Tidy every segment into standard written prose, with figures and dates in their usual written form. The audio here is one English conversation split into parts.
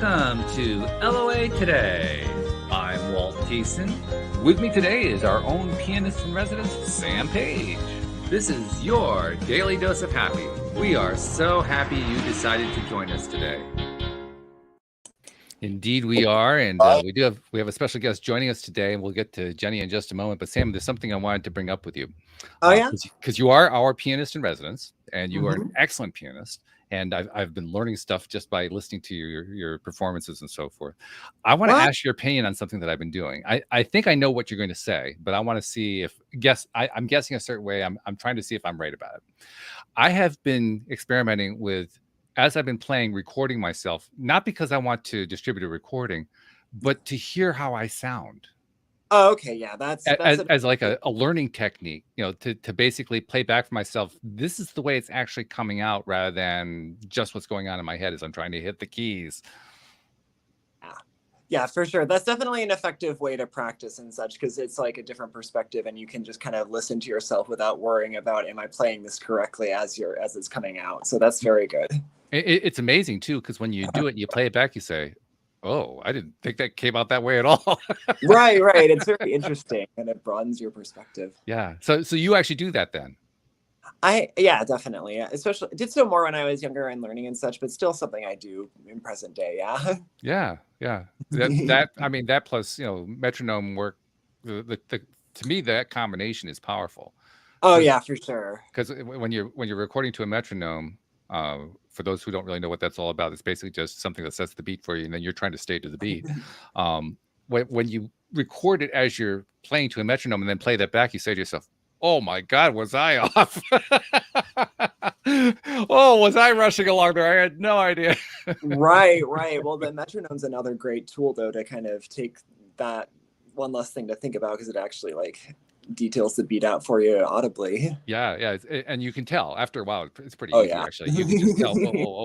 Welcome to LOA Today. I'm Walt Thiessen. With me today is our own pianist in residence, Sam Page. This is your daily dose of happy. We are so happy you decided to join us today. Indeed, we are, and we have a special guest joining us today, and we'll get to Jenny in just a moment. But Sam, there's something I wanted to bring up with you. Oh yeah, because you are our pianist in residence, and you are an excellent pianist. And I've been learning stuff just by listening to your performances and so forth. I want to ask your opinion on something that I've been doing. I think I know what you're going to say, but I want to see if I'm guessing a certain way. I'm trying to see if I'm right about it. I have been experimenting with, as I've been playing, recording myself, not because I want to distribute a recording, but to hear how I sound. Oh, okay, yeah, that's as like a learning technique, to basically play back for myself. This is the way it's actually coming out, rather than just what's going on in my head as I'm trying to hit the keys. Yeah, for sure. That's definitely an effective way to practice and such, because it's like a different perspective, and you can just kind of listen to yourself without worrying about, am I playing this correctly as it's coming out. So that's very good. It's amazing too, because when you do it, you play it back, you say, oh, I didn't think that came out that way at all. Right. It's very interesting, and it broadens your perspective. Yeah. So you actually do that then? Yeah, definitely. Especially did so more when I was younger and learning and such, but still something I do in present day. Yeah. Yeah. That plus, metronome work, to me, that combination is powerful. Oh yeah, for sure. Because when you're recording to a metronome, for those who don't really know what that's all about, it's basically just something that sets the beat for you, and then you're trying to stay to the beat. When you record it as you're playing to a metronome and then play that back, you say to yourself, oh my God, was I off? Oh, was I rushing along there? I had no idea. Right. Well, the metronome's another great tool, though, to kind of take that one less thing to think about, because it actually details the beat out for you audibly. Yeah, and you can tell after a while. It's pretty easy, actually. You can just tell.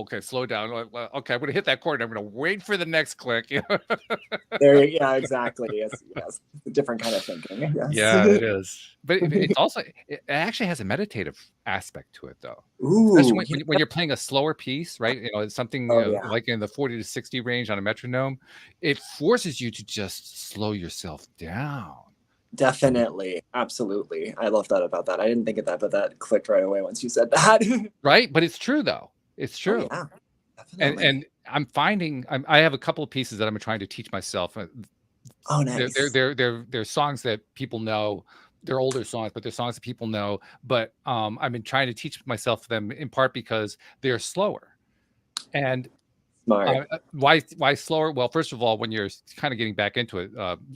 Okay, slow down. Okay, I'm going to hit that chord. I'm going to wait for the next click. Yeah, exactly. Yes, a different kind of thinking. Yes. Yeah, it is. But it actually has a meditative aspect to it, though. Ooh, especially when you're playing a slower piece, right? It's something like in the 40 to 60 range on a metronome. It forces you to just slow yourself down. Definitely. Absolutely. I love that about that. I didn't think of that, but that clicked right away once you said that. Right. But it's true, though. It's true. Oh, yeah, definitely. And I'm finding I have a couple of pieces that I'm trying to teach myself. Oh, nice. They're songs that people know. They're older songs, but they're songs that people know. But I've been trying to teach myself them in part because they're slower. And why slower? Well, first of all, when you're kind of getting back into it,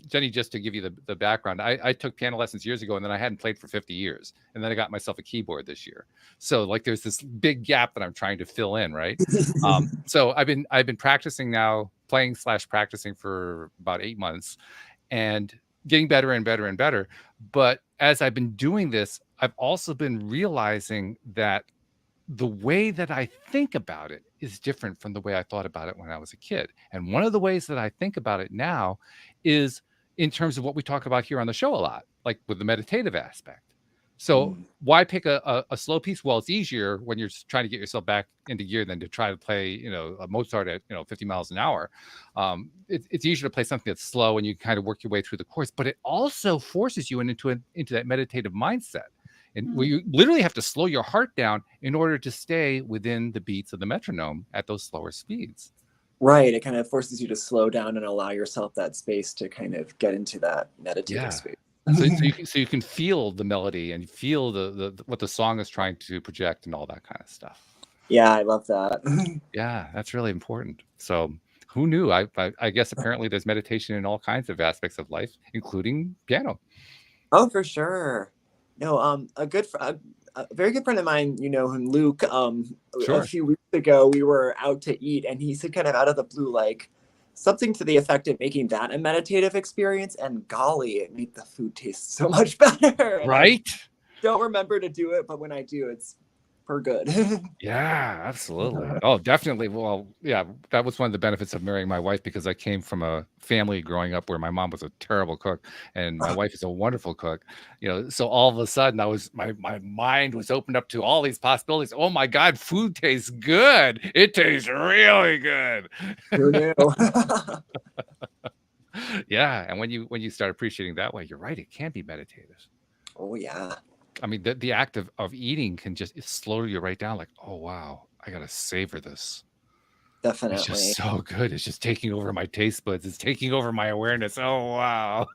Jenny, just to give you the background, I took piano lessons years ago, and then I hadn't played for 50 years, and then I got myself a keyboard this year. So there's this big gap that I'm trying to fill in, right? So I've been practicing now, playing/practicing for about 8 months, and getting better and better and better. But as I've been doing this, I've also been realizing that the way that I think about it is different from the way I thought about it when I was a kid. And one of the ways that I think about it now is in terms of what we talk about here on the show a lot, like with the meditative aspect. So why pick a slow piece? Well, it's easier when you're trying to get yourself back into gear than to try to play, a Mozart at 50 miles an hour. It's easier to play something that's slow, and you kind of work your way through the chords. But it also forces you into that meditative mindset. And where you literally have to slow your heart down in order to stay within the beats of the metronome at those slower speeds. Right. It kind of forces you to slow down and allow yourself that space to kind of get into that meditative space. So you can feel the melody and feel the what the song is trying to project and all that kind of stuff. Yeah, I love that. Yeah, that's really important. So who knew? I guess apparently there's meditation in all kinds of aspects of life, including piano. Oh, for sure. No, a very good friend of mine, him, Luke, Sure. A few weeks ago, we were out to eat, and he said kind of out of the blue, something to the effect of making that a meditative experience, and golly, it made the food taste so much better. Right? I don't remember to do it, but when I do, it's for good. Yeah, absolutely. Oh, definitely. Well, yeah, that was one of the benefits of marrying my wife because I came from a family growing up where my mom was a terrible cook and my wife is a wonderful cook. So all of a sudden my mind was opened up to all these possibilities. Oh my God, food tastes good. It tastes really good. Who knew? Yeah, and when you start appreciating that way, you're right, it can be meditative. Oh yeah, I mean, the act of eating can just slow you right down like, "Oh, wow, I gotta savor this." It's just definitely. so good. It's just taking over my taste buds. It's taking over my awareness. Oh, wow.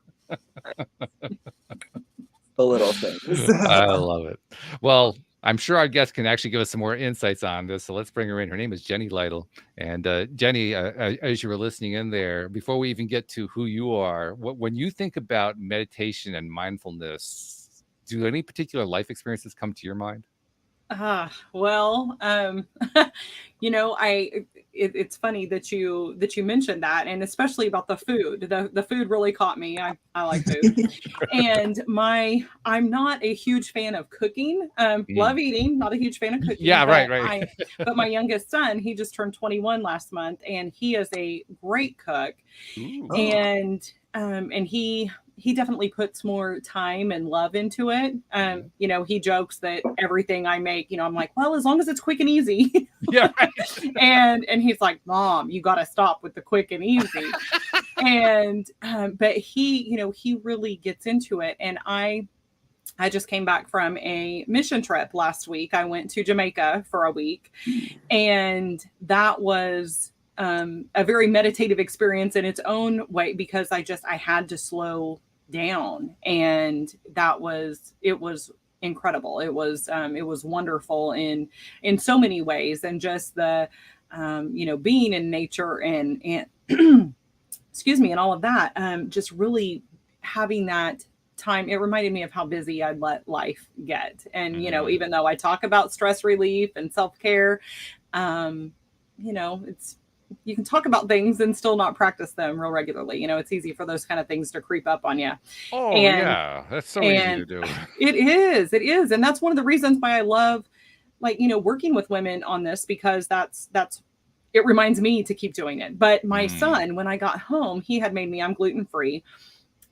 The little things. I love it. Well, I'm sure our guest can actually give us some more insights on this. So let's bring her in. Her name is Jenny Lytle. And Jenny, as you were listening in there, before we even get to who you are, when you think about meditation and mindfulness, do any particular life experiences come to your mind? Well, it's funny that you mentioned that, and especially about the food. The food really caught me. I like food, and I'm not a huge fan of cooking. Love eating, not a huge fan of cooking. Yeah, right. But my youngest son, he just turned 21 last month, and he is a great cook, Ooh. and he definitely puts more time and love into it. He jokes that everything I make, I'm like, well, as long as it's quick and easy. Yeah. Right. and he's like, Mom, you got to stop with the quick and easy. But he really gets into it. And I just came back from a mission trip last week. I went to Jamaica for a week, and that was a very meditative experience in its own way because I had to slow down, and it was incredible. It was wonderful in so many ways, and just the being in nature and excuse me, and all of that, just really having that time. It reminded me of how busy I'd let life get, and even though I talk about stress relief and self-care, it's, you can talk about things and still not practice them real regularly. It's easy for those kind of things to creep up on you. Oh, yeah, that's so easy to do. It is, and that's one of the reasons why I love, working with women on this, because that's it reminds me to keep doing it. But my son, when I got home, he had made me, I'm gluten-free,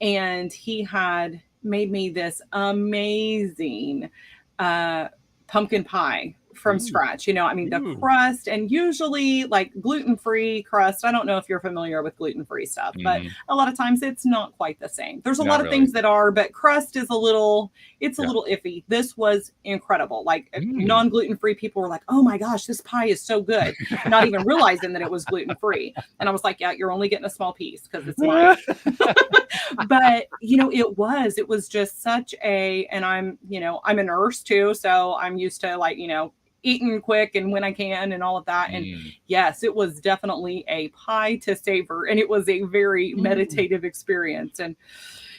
and he had made me this amazing pumpkin pie from scratch. The crust, and usually like gluten-free crust. I don't know if you're familiar with gluten-free stuff, but a lot of times it's not quite the same. There's a lot of things that are, but crust is a little iffy. This was incredible. Like non-gluten-free people were like, oh my gosh, this pie is so good. Not even realizing that it was gluten-free. And I was like, yeah, you're only getting a small piece because it's mine. But it was just such and I'm a nurse too. So I'm used to eating quick and when I can and all of that. And yes, it was definitely a pie to savor, and it was a very meditative experience. And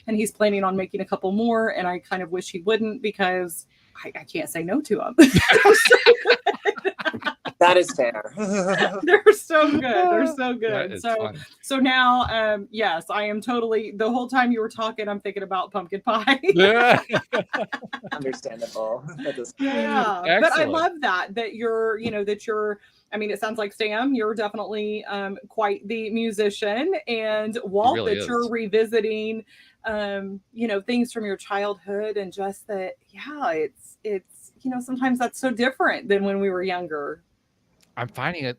he's planning on making a couple more, and I kind of wish he wouldn't, because I can't say no to them. That is fair. They're so good. They're so good. So now, yes, I am totally, the whole time you were talking, I'm thinking about pumpkin pie. Yeah. Understandable. Yeah. Excellent. But I love that you're, I mean, it sounds like Sam, you're definitely quite the musician, and Walt, really that is. you're revisiting, things from your childhood, and just that, yeah, it's, sometimes that's so different than when we were younger. I'm finding it,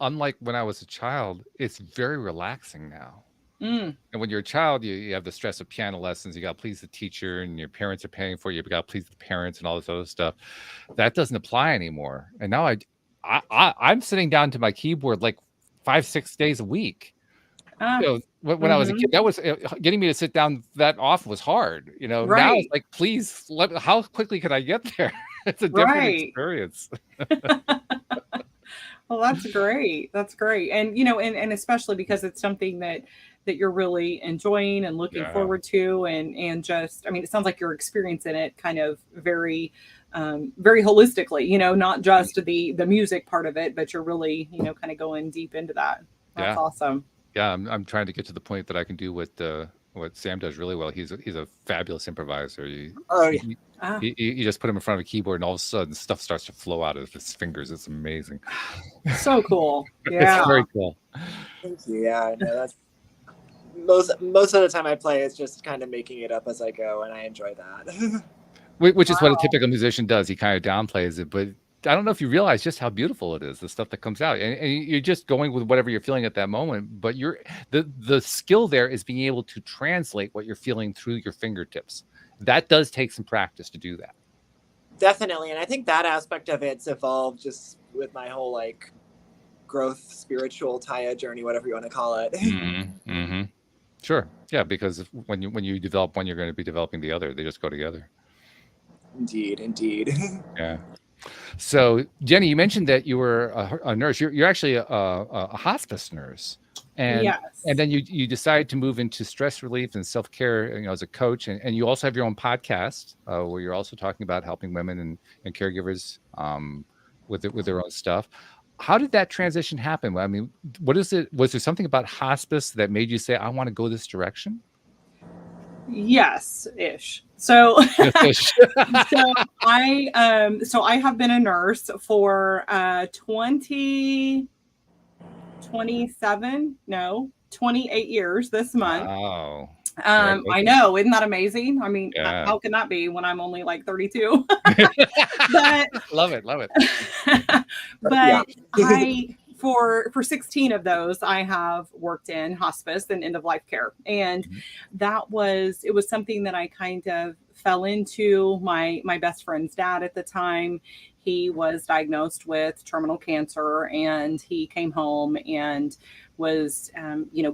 unlike when I was a child, it's very relaxing now. And when you're a child, you have the stress of piano lessons. You got to please the teacher, and your parents are paying for you. You got to please the parents and all this other stuff. That doesn't apply anymore. And now I'm sitting down to my keyboard like 5-6 days a week. When I was a kid, that was getting me to sit down that often was hard. Now it's like, please, how quickly can I get there? It's a different experience. Well, that's great. That's great. And, and especially because it's something that you're really enjoying and looking forward to. And just, I mean, it sounds like you're experiencing it kind of very, very holistically, not just the music part of it, but you're really, kind of going deep into that. That's awesome. Yeah. I'm trying to get to the point that I can do what what Sam does really well. He's a fabulous improviser. Oh yeah. You just put him in front of a keyboard, and all of a sudden stuff starts to flow out of his fingers. It's amazing. So cool. Yeah. It's very cool. Thank you. Yeah, no, that's most of the time I play is just kind of making it up as I go, and I enjoy that. Which is what a typical musician does. He kind of downplays it, but I don't know if you realize just how beautiful it is, the stuff that comes out, and you're just going with whatever you're feeling at that moment. But the skill there is being able to translate what you're feeling through your fingertips. That does take some practice to do that. Definitely, and I think that aspect of it's evolved just with my whole like growth, spiritual Taya journey, whatever you want to call it. Mm-hmm. Mm-hmm. Sure, yeah, because when you develop one, you're going to be developing the other. They just go together. Indeed. Yeah. So, Jenny, you mentioned that you were a nurse. You're actually a hospice nurse, and Yes. and then you decided to move into stress relief and self-care, as a coach, and you also have your own podcast where you're also talking about helping women and caregivers with their own stuff. How did that transition happen? I mean, what is it? Was there something about hospice that made you say, "I want to go this direction"? Yes, ish. So, Yes. so I have been a nurse for 28 years this month. Wow. I know, isn't that amazing? I mean, Yeah. how can that be when I'm only like 32? But Love it. but for 16 of those, I have worked in hospice and end of life care. And it was something that I kind of fell into. My best friend's dad at the time, he was diagnosed with terminal cancer, and he came home and was,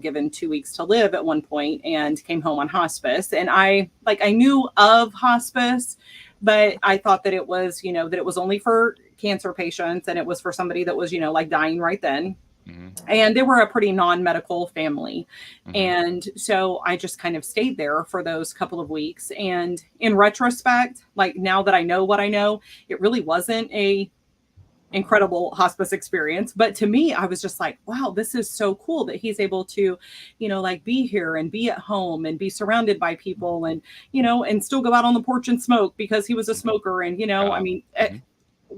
given 2 weeks to live at one point, and came home on hospice. And I knew of hospice, but I thought that it was, that it was only for cancer patients, and it was for somebody that was, dying right then. Mm-hmm. And they were a pretty non-medical family. Mm-hmm. And so I just kind of stayed there for those couple of weeks. And in retrospect, like now that I know what I know, it really wasn't a incredible hospice experience. But to me, I was just like, wow, this is so cool that he's able to, be here and be at home and be surrounded by people and, and still go out on the porch and smoke because he was a smoker. And, I mean,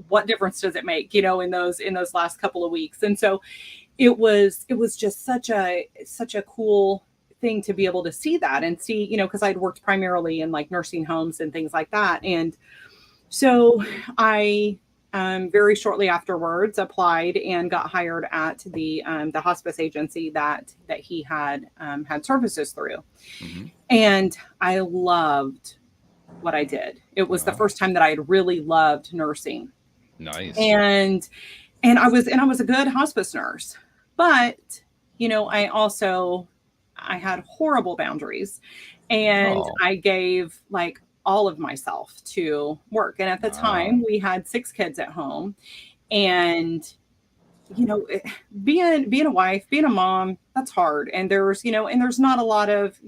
what difference does it make, in those last couple of weeks? And so it was just such a cool thing to be able to see that and see, because I'd worked primarily in like nursing homes and things like that. And so I very shortly afterwards applied and got hired at the hospice agency that he had services through. Mm-hmm. And I loved what I did. It was the first time that I had really loved nursing. Nice. And I was a good hospice nurse, but I had horrible boundaries, and I gave like all of myself to work. And at the time we had 6 kids at home, and being a wife, being a mom, that's hard. And there's not a lot of,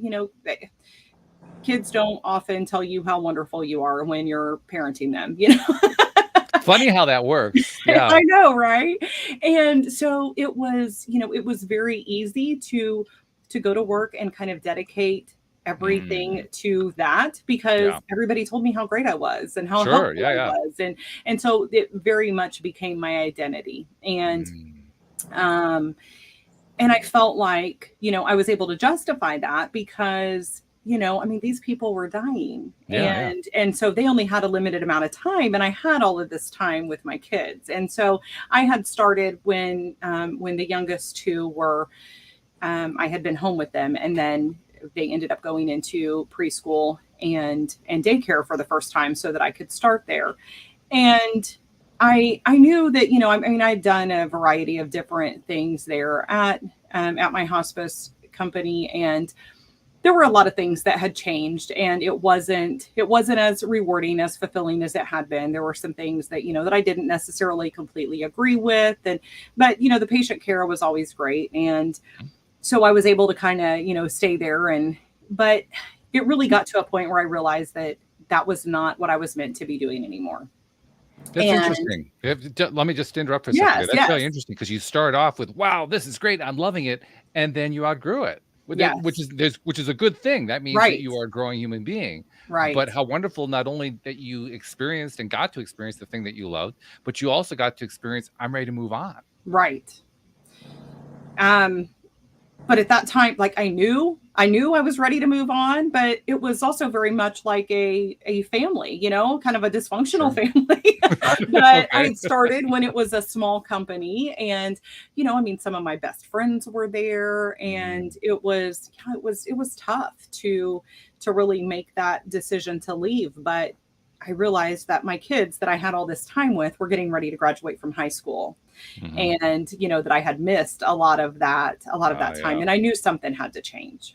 kids don't often tell you how wonderful you are when you're parenting them, Funny how that works. Yeah. I know, right? And so it was very easy to go to work and kind of dedicate everything to that, because everybody told me how great I was and how helpful I was. And so it very much became my identity. And I felt like, I was able to justify that because, these people were dying, and so they only had a limited amount of time, and I had all of this time with my kids. And so I had started when the youngest 2 were, I had been home with them, and then they ended up going into preschool and daycare for the first time so that I could start there. And I knew that, I'd done a variety of different things there at my hospice company, and there were a lot of things that had changed, and it wasn't as rewarding, as fulfilling as it had been. There were some things that, that I didn't necessarily completely agree with. But the patient care was always great. And so I was able to kind of, stay there. But it really got to a point where I realized that was not what I was meant to be doing anymore. That's interesting. Let me just interrupt for a second. That's really interesting, because you start off with, wow, this is great, I'm loving it. And then you outgrew it. which Yes. is a good thing. That means that Right. you are a growing human being. Right. But how wonderful not only that you experienced and got to experience the thing that you loved, but you also got to experience, I'm ready to move on. Right. But at that time, like I knew I was ready to move on, but it was also very much like a family, you know, kind of a dysfunctional family. But I Okay. had started when it was a small company, and you know, I mean, some of my best friends were there, and it was tough to really make that decision to leave. But I realized that my kids that I had all this time with were getting ready to graduate from high school. And you know that I had missed a lot of that time, Yeah. and I knew something had to change.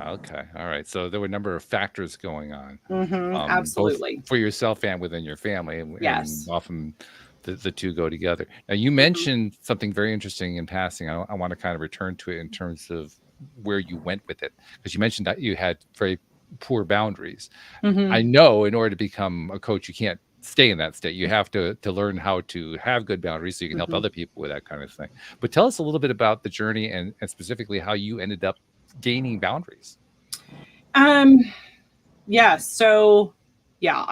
Okay. All right. So there were a number of factors going on, both Absolutely. for yourself and within your family, and Yes. often the two go together. Now, you Mhm. mentioned something very interesting in passing. I want to kind of return to it in terms of where you went with it, because you mentioned that you had very poor boundaries. I Mhm. know in order to become a coach, you can't stay in that state. You have to learn how to have good boundaries so you can help Mhm. other people with that kind of thing. But tell us a little bit about the journey, and specifically how you ended up gaining boundaries. Um, yeah, so yeah,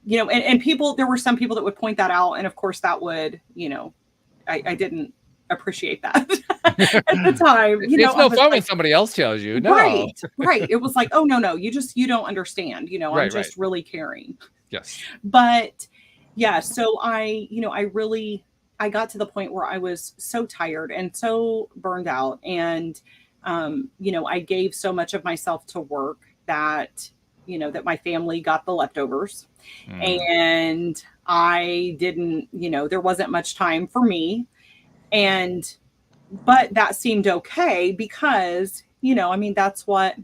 you know, and people, there were some people that would point that out, and of course that would, you know, I didn't appreciate that at the time. You know, It's I no was fun when like, somebody else tells you, "No." right, right. It was like, oh no, no, you don't understand. You know, I'm Right, right. just really caring. Yes. But yeah, so you know, I got to the point where I was so tired and so burned out. And, you know, I gave so much of myself to work that, you know, that my family got the leftovers. Mm, And I didn't, you know, there wasn't much time for me. And, but that seemed okay because, you know, I mean, that's what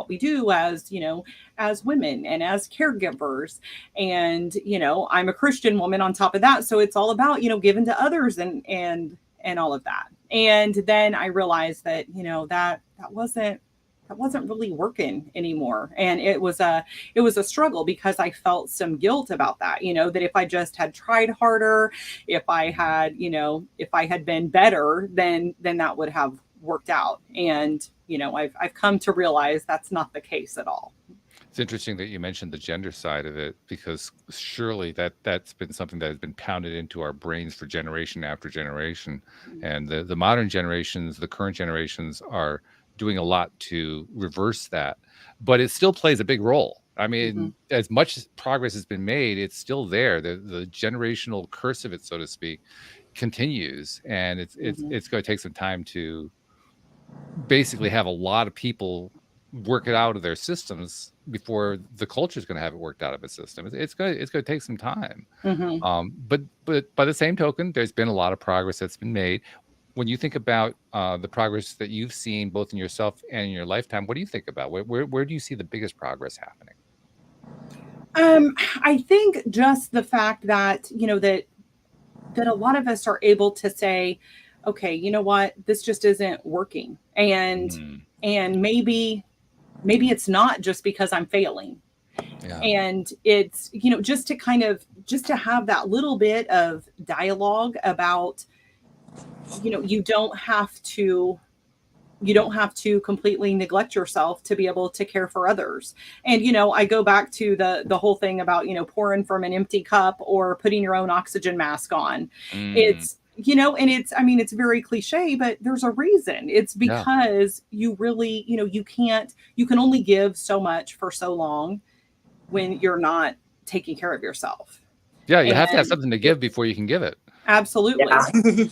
we do as, you know, as women and as caregivers. And you know, I'm a Christian woman on top of that, so it's all about, you know, giving to others and all of that. And then I realized that, you know, that wasn't really working anymore. And it was a struggle because I felt some guilt about that, you know, that if I just had tried harder, if I had, you know, if I had been better, then that would have worked out. And you know, I've come to realize that's not the case at all. it's interesting that you mentioned the gender side of it, because surely that's been something that has been pounded into our brains for generation after generation, and the modern generations, the current generations, are doing a lot to reverse that, but it still plays a big role. I Mm-hmm. mean, as much as progress has been made, it's still there. The generational curse of it, so to speak, continues, and Mm-hmm. it's going to take some time to basically have a lot of people work it out of their systems before the culture is going to have it worked out of its system. It's going to take some time. Mm-hmm. But by the same token, there's been a lot of progress that's been made. When you think about the progress that you've seen both in yourself and in your lifetime, what do you think about? Where do you see the biggest progress happening? I think just the fact that, you know, that a lot of us are able to say, okay, you know what, this just isn't working. Mm, And maybe it's not just because I'm failing. yeah. And it's, you know, just to kind of just to have that little bit of dialogue about, you know, you don't have to completely neglect yourself to be able to care for others. And you know, I go back to the whole thing about, you know, pouring from an empty cup or putting your own oxygen mask on. Mm, It's, you know, and it's, I mean, it's very cliche, but there's a reason. It's yeah. because you really, you know, you can only give so much for so long when you're not taking care of yourself. Yeah. You have to have And something to give before you can give it, absolutely. Yeah.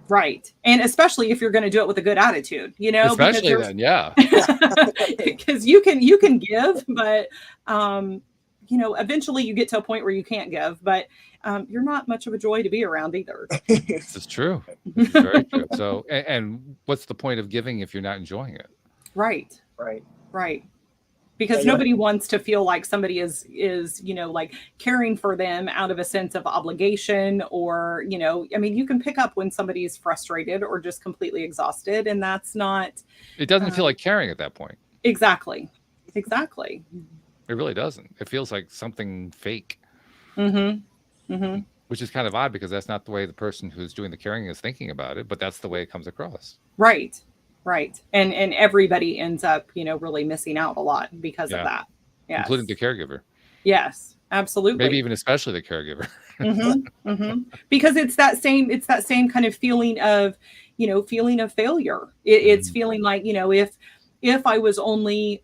Right. And especially if you're going to do it with a good attitude, you know, because especially there's then. Yeah. because you can give, but you know, eventually you get to a point where you can't give, but you're not much of a joy to be around either. This is true. This is very true. So, and what's the point of giving if you're not enjoying it? Right. Right. Right. Yeah, Because nobody wants to feel like somebody is, you know, like caring for them out of a sense of obligation. Or, you know, I mean, you can pick up when somebody's frustrated or just completely exhausted, and that's not It doesn't feel um, like caring at that point. exactly. Exactly. It really doesn't. It feels like something fake, Mhm. Mhm. which is kind of odd because that's not the way the person who's doing the caring is thinking about it, but that's the way it comes across. Right. Right. And everybody ends up, really missing out a lot because of Yeah. that. Yes. Including the caregiver. Yes, absolutely. Maybe even especially the caregiver. Because it's that same kind of feeling of, feeling of failure. It's feeling like, if I was only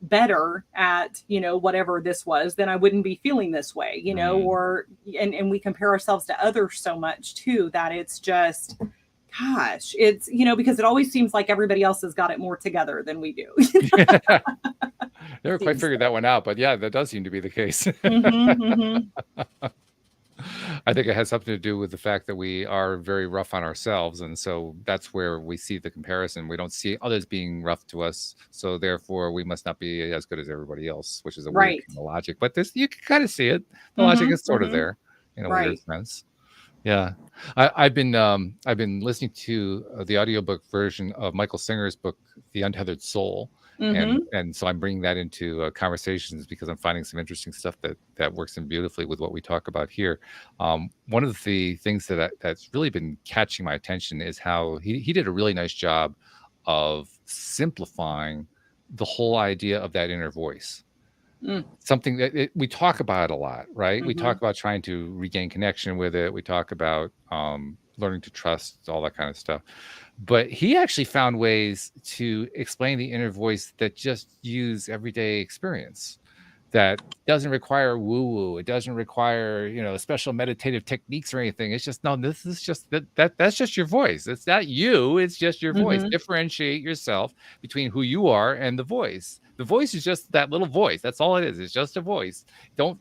better at, whatever this was, then I wouldn't be feeling this way, or, and we compare ourselves to others so much too, that it's just, gosh, it's, because it always seems like everybody else has got it more together than we do. Never quite figured that one out, but yeah, that does seem to be the case. I think it has something to do with the fact that we are very rough on ourselves. And so that's where we see the comparison. We don't see others being rough to us. So therefore, we must not be as good as everybody else, which is a weird kind of logic. But this, you can kind of see it. The logic is sort of there in a weird sense. Yeah. I've been listening to the audiobook version of Michael Singer's book, The Untethered Soul. And so I'm bringing that into conversations because I'm finding some interesting stuff that works in beautifully with what we talk about here. One of the things that's really been catching my attention is how he did a really nice job of simplifying the whole idea of that inner voice. Something that we talk about a lot, right? We talk about trying to regain connection with it. We talk about learning to trust, all that kind of stuff. But he actually found ways to explain the inner voice that just use everyday experience, that doesn't require woo-woo. It doesn't require, special meditative techniques or anything. It's just, no, this is just that's just your voice. It's not you, it's just your voice. Differentiate yourself between who you are and the voice. The voice is just that little voice. That's all it is. It's just a voice. Don't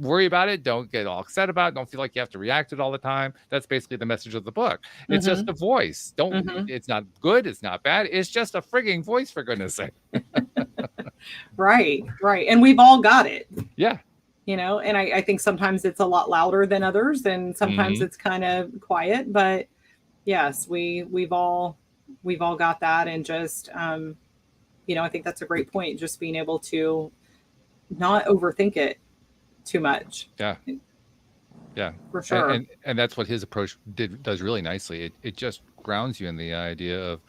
worry about it. Don't get all upset about it. Don't feel like you have to react to it all the time. That's basically the message of the book. It's just a voice. It's not good. It's not bad. It's just a frigging voice, for goodness sake. Right. And we've all got it. Yeah. And I think sometimes it's a lot louder than others, and sometimes it's kind of quiet. But yes, we've all got that, and just I think that's a great point. Just being able to not overthink it too much. Yeah. Yeah, for sure. And that's what his approach does really nicely. It just grounds you in the idea of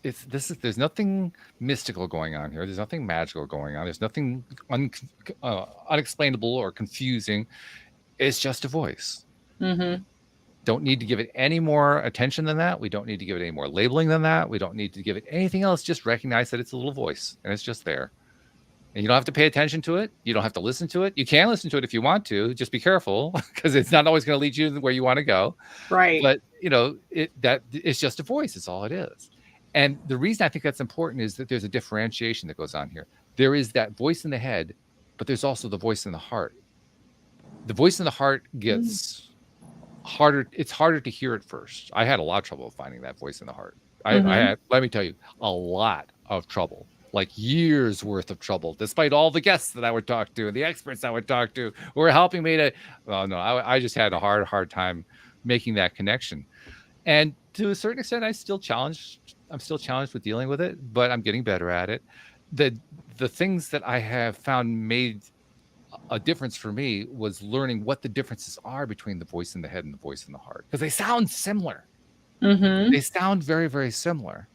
there's nothing mystical going on here. There's nothing magical going on. There's nothing unexplainable or confusing. It's just a voice. Don't need to give it any more attention than that. We don't need to give it any more labeling than that. We don't need to give it anything else. Just recognize that it's a little voice and it's just there. And you don't have to pay attention to it. You don't have to listen to it. You can listen to it if you want to. Just be careful, because it's not always going to lead you where you want to go. Right. But it's just a voice. It's all it is. And the reason I think that's important is that there's a differentiation that goes on here. There is that voice in the head, but there's also the voice in the heart. The voice in the heart gets harder. It's harder to hear at first. I had a lot of trouble finding that voice in the heart. I had, let me tell you, a lot of trouble. Like years worth of trouble, despite all the guests that I would talk to and the experts I would talk to who were helping me to, I just had a hard time making that connection. And to a certain extent, I'm still challenged with dealing with it, but I'm getting better at it. The things that I have found made a difference for me was learning what the differences are between the voice in the head and the voice in the heart, because they sound similar. They sound very, very similar.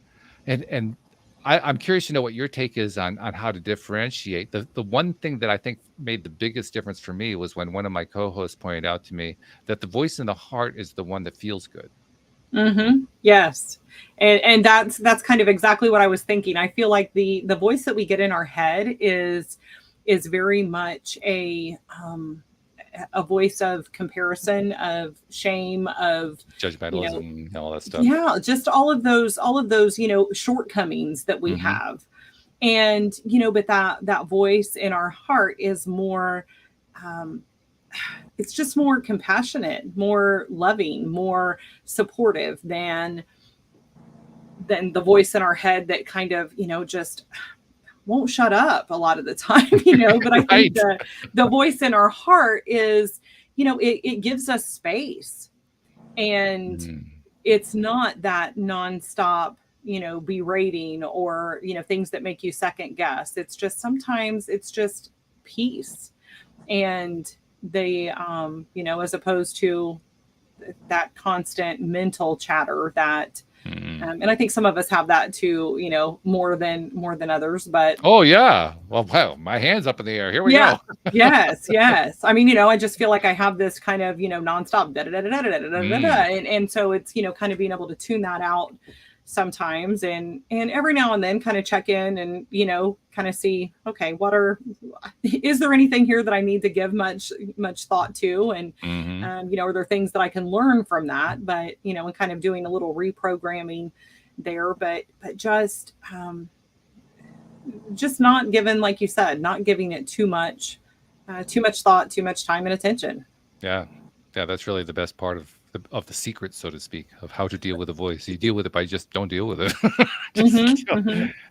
And I'm curious to know what your take is on how to differentiate. The one thing that I think made the biggest difference for me was when one of my co-hosts pointed out to me that the voice in the heart is the one that feels good. Yes. And that's kind of exactly what I was thinking. I feel like the voice that we get in our head is very much a voice of comparison, of shame, of judgmentalism, and all that stuff. Yeah, just all of those, shortcomings that we have. And, but that voice in our heart is more, it's just more compassionate, more loving, more supportive than the voice in our head that kind of, just won't shut up a lot of the time, but I think the voice in our heart is, it gives us space, and it's not that nonstop, berating or, things that make you second guess. It's just, sometimes it's just peace. And they, as opposed to that constant mental chatter that, And I think some of us have that too, you know, more than others, but. Oh yeah. Well, wow, my hand's up in the air. Here we go. Yes. I mean, you know, I just feel like I have this kind of, you know, nonstop and so it's, you know, kind of being able to tune that out sometimes and every now and then kind of check in and, you know, kind of see, okay, is there anything here that I need to give much thought to? And, you know, are there things that I can learn from that? But, you know, and kind of doing a little reprogramming there, but just not given, like you said, not giving it too much thought, too much time and attention. Yeah. That's really the best part of the secret, so to speak, of how to deal with a voice. You deal with it by just don't deal with it.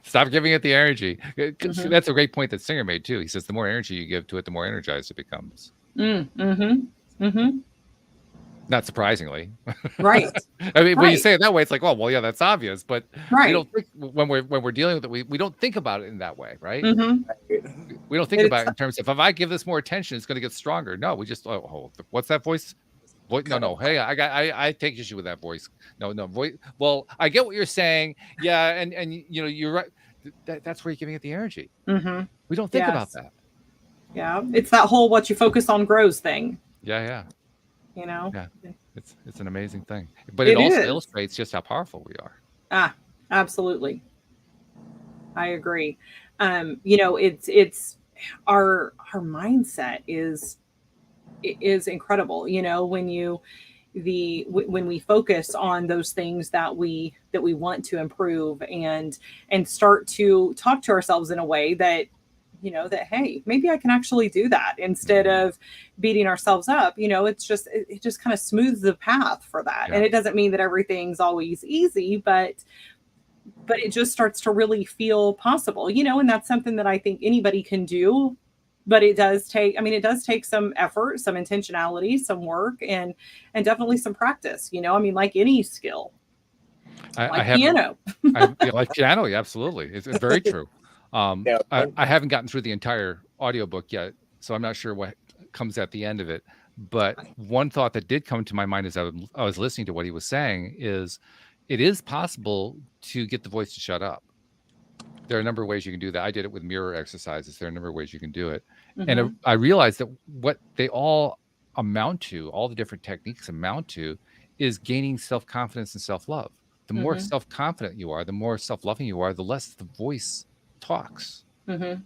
Stop giving it the energy. That's a great point that Singer made too. He says the more energy you give to it, the more energized it becomes. Not surprisingly. Right. I mean, when you say it that way, it's like, oh, well, yeah, that's obvious. But right. We don't think, when we're dealing with it, we don't think about it in that way, right? We don't think about it in terms of, if I give this more attention, it's going to get stronger. No, we just, what's that voice? No. Hey, I take issue with that voice. No, voice. Well, I get what you're saying. Yeah, and you know, you're right. That's where you're giving it the energy. We don't think about that. Yeah, it's that whole what you focus on grows thing. Yeah. You know. Yeah, it's an amazing thing, but it also illustrates just how powerful we are. Absolutely. I agree. You know, it's our mindset is incredible. You know, when we focus on those things that we want to improve and start to talk to ourselves in a way that, you know, that, hey, maybe I can actually do that instead of beating ourselves up. You know, it just kind of smooths the path for that. And it doesn't mean that everything's always easy, but it just starts to really feel possible, you know, and that's something that I think anybody can do. But it does take some effort, some intentionality, some work, and definitely some practice, you know, I mean, like any skill, piano. Like piano. Yeah, absolutely. It's very true. I haven't gotten through the entire audiobook yet, so I'm not sure what comes at the end of it. But one thought that did come to my mind as I was listening to what he was saying is, it is possible to get the voice to shut up. There are a number of ways you can do that. I did it with mirror exercises. There are a number of ways you can do it. And I realized that what they all amount to, all the different techniques amount to, is gaining self-confidence and self-love. The more self-confident you are, the more self-loving you are, the less the voice talks, which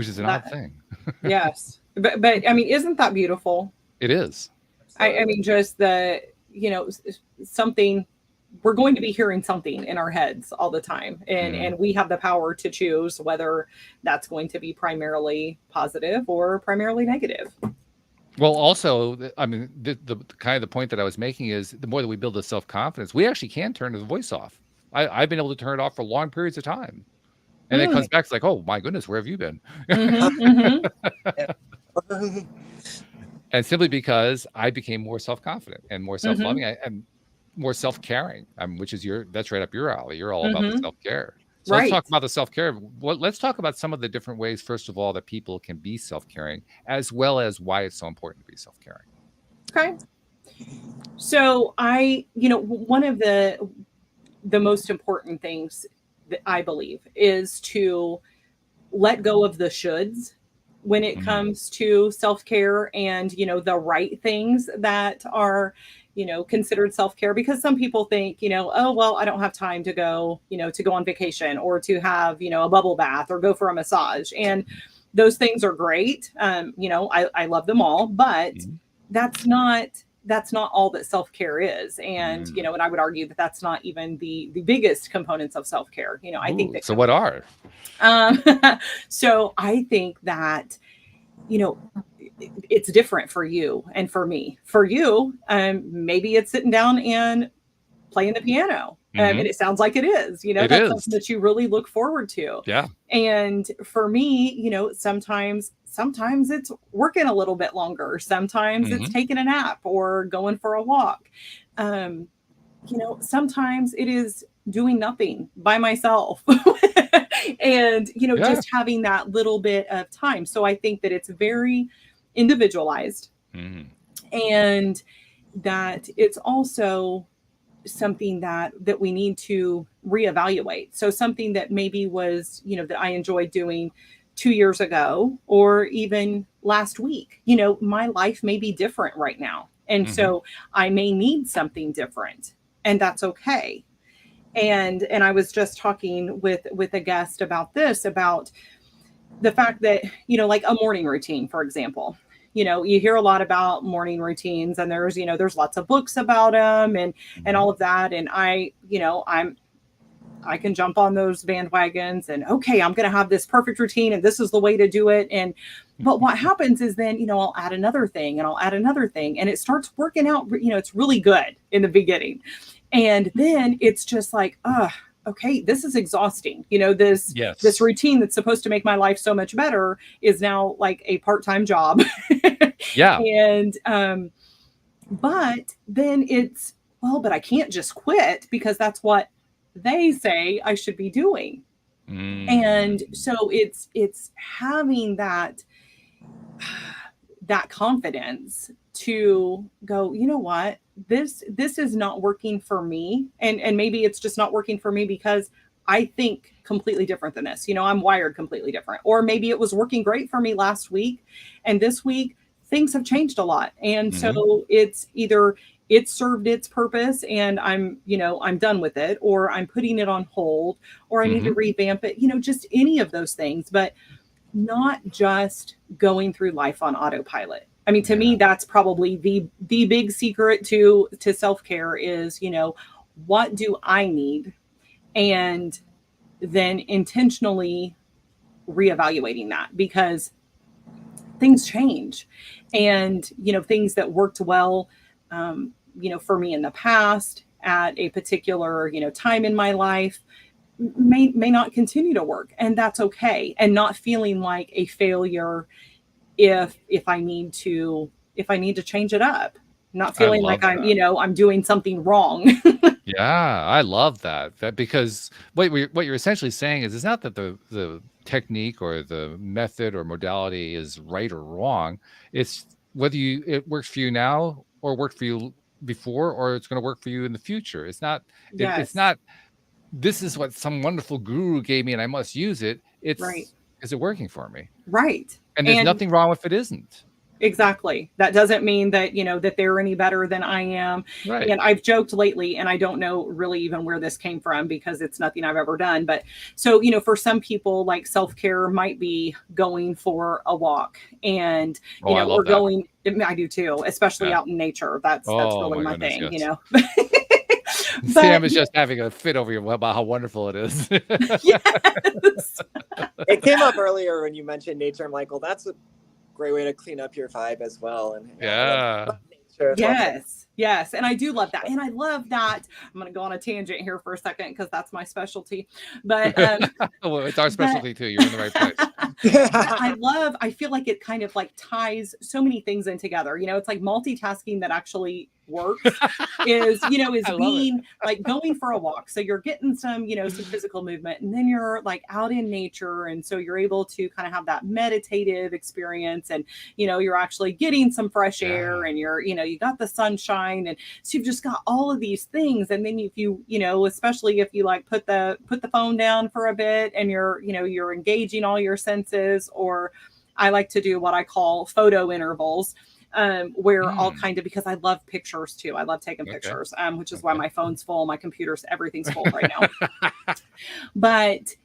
is an odd thing. Yes. But I mean, isn't that beautiful? It is. I mean, just you know, something, we're going to be hearing something in our heads all the time. And we have the power to choose whether that's going to be primarily positive or primarily negative. Well, also, I mean, the kind of the point that I was making is, the more that we build the self-confidence, we actually can turn the voice off. I've been able to turn it off for long periods of time. And it comes back, it's like, oh my goodness, where have you been? And simply because I became more self-confident and more self-loving and more self-caring, which is that's right up your alley. You're all about the self-care. So let's talk about the self-care. Let's talk about some of the different ways, first of all, that people can be self-caring, as well as why it's so important to be self-caring. Okay. So you know, one of the most important things that I believe is to let go of the shoulds when it comes to self-care and, you know, the right things that are, you know, considered self-care, because some people think, you know, oh, well, I don't have time to go, you know, to go on vacation or to have, you know, a bubble bath or go for a massage. And those things are great. You know, I love them all, but that's not all that self-care is. And, you know, and I would argue that that's not even the biggest components of self-care. You know, I think that. So what are? So I think that, you know, it's different for you and for me. For you, maybe it's sitting down and playing the piano. And it sounds like it is, you know, that's something that you really look forward to. Yeah. And for me, you know, sometimes it's working a little bit longer. Sometimes it's taking a nap or going for a walk. You know, sometimes it is doing nothing by myself and, you know, just having that little bit of time. So I think that it's very individualized and that it's also something that we need to reevaluate. So something that maybe was, that I enjoyed doing 2 years ago, or even last week, my life may be different right now. And so I may need something different, and that's okay. And I was just talking with a guest about this, about the fact that, like a morning routine, for example. You hear a lot about morning routines, and there's lots of books about them, and all of that. And I can jump on those bandwagons and, okay, I'm going to have this perfect routine and this is the way to do it. But what happens is then, I'll add another thing and I'll add another thing, and it starts working out, it's really good in the beginning. And then it's just like, okay, this is exhausting. This routine that's supposed to make my life so much better is now like a part-time job. Yeah. And, but then it's, well, but I can't just quit because that's what they say I should be doing. And so it's having that confidence to go, you know what, this is not working for me. And maybe it's just not working for me because I think completely different than this. I'm wired completely different. Or maybe it was working great for me last week, and this week things have changed a lot. And so it's either it served its purpose and I'm done with it, or I'm putting it on hold, or I need to revamp it, just any of those things, but not just going through life on autopilot. I mean, to me, that's probably the big secret to self-care is, what do I need? And then intentionally reevaluating that, because things change, and, things that worked well, for me in the past at a particular, time in my life may not continue to work, and that's okay. And not feeling like a failure if I need to change it up, not feeling like I'm doing something wrong. Yeah, I love that because what you're essentially saying is, it's not that the technique or the method or modality is right or wrong. It's whether it works for you now, or worked for you before, or it's going to work for you in the future. It's not it's Yes. not, this is what some wonderful guru gave me and I must use it. Right. Is it working for me? Right. And there's nothing wrong if it isn't. Exactly. That doesn't mean that, that they're any better than I am. Right. And I've joked lately, and I don't know really even where this came from because it's nothing I've ever done. But so, for some people, like, self-care might be going for a walk, and, I love or that. going, I do too, especially out in nature. That's really my goodness, thing, yes. But Sam is just having a fit over you about how wonderful it is. yes. It came up earlier when you mentioned nature. I'm like, well, that's a great way to clean up your vibe as well. And yes, and I do love that, and I love that. I'm going to go on a tangent here for a second because that's my specialty. But well, it's our specialty too. You're in the right place. I feel like it kind of like ties so many things in together. It's like multitasking that actually works is being like going for a walk. So you're getting some, some physical movement, and then you're like out in nature. And so you're able to kind of have that meditative experience, and, you're actually getting some fresh air, and you're, you got the sunshine. And so you've just got all of these things. And then if you, especially if you like put the phone down for a bit, and you're engaging all your senses, or I like to do what I call photo intervals, where I'll kind of, because I love pictures too. I love taking pictures, which is why my phone's full, my computer's, everything's full right now. But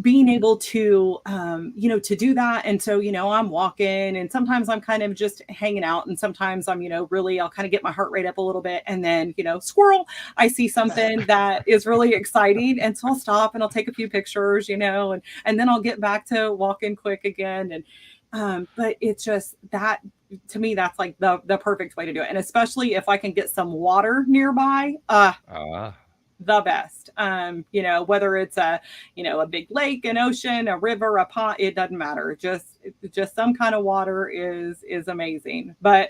being able to, to do that. And so, I'm walking, and sometimes I'm kind of just hanging out, and sometimes I'm, really, I'll kind of get my heart rate up a little bit, and then, squirrel, I see something that is really exciting. And so I'll stop and I'll take a few pictures, and then I'll get back to walking quick again. And, but it's just that, to me, that's like the perfect way to do it. And especially if I can get some water nearby, the best. Whether it's a big lake, an ocean, a river, a pond, it doesn't matter. Just some kind of water is amazing. But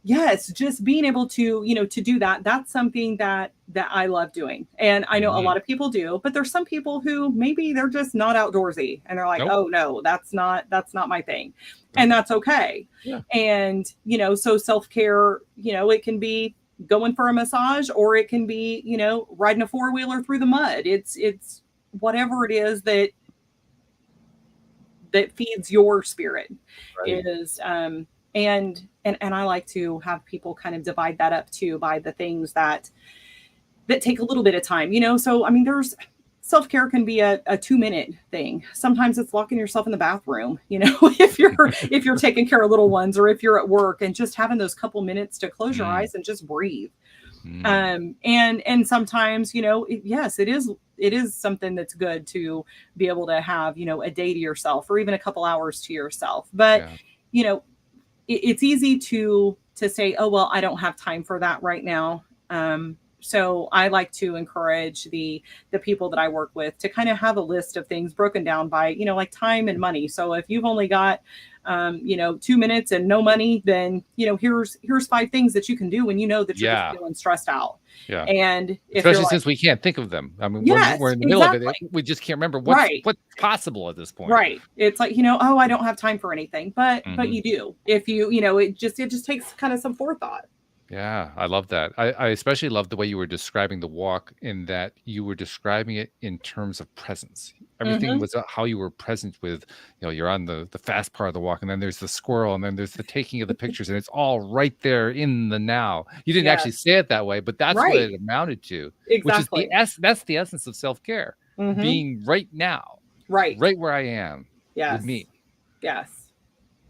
yes, just being able to, to do that, that's something that I love doing. And I know a lot of people do, but there's some people who maybe they're just not outdoorsy, and they're like, oh no, that's not my thing. And that's okay. Yeah. And, so self-care, it can be going for a massage, or it can be, you know, riding a 4-wheeler through the mud. It's whatever it is that feeds your spirit. Right. Is and I like to have people kind of divide that up too by the things that take a little bit of time, you know. So I mean, there's self-care can be a 2-minute thing. Sometimes it's locking yourself in the bathroom, you know, if you're taking care of little ones, or if you're at work, and just having those couple minutes to close your eyes and just breathe. And sometimes, you know, yes, it is something that's good to be able to have, you know, a day to yourself, or even a couple hours to yourself. But you know, it's easy to say, oh, well, I don't have time for that right now. So I like to encourage the people that I work with to kind of have a list of things broken down by, you know, like time and money. So if you've only got, you know, 2 minutes and no money, then, you know, here's 5 things that you can do when you know that you're just feeling stressed out. Yeah. And especially since we can't think of them. I mean, we're in the middle of it. We just can't remember what's possible at this point. Right. It's like, you know, oh, I don't have time for anything, but you do. If you know, it just takes kind of some forethought. Yeah, I love that. I especially love the way you were describing the walk, in that you were describing it in terms of presence. Everything was how you were present with, you know, you're on the fast part of the walk, and then there's the squirrel, and then there's the taking of the pictures, and it's all right there in the now. You didn't actually say it that way, but that's what it amounted to. Exactly. Which is that's the essence of self-care. Being right now. Right where I am. With me. Yes.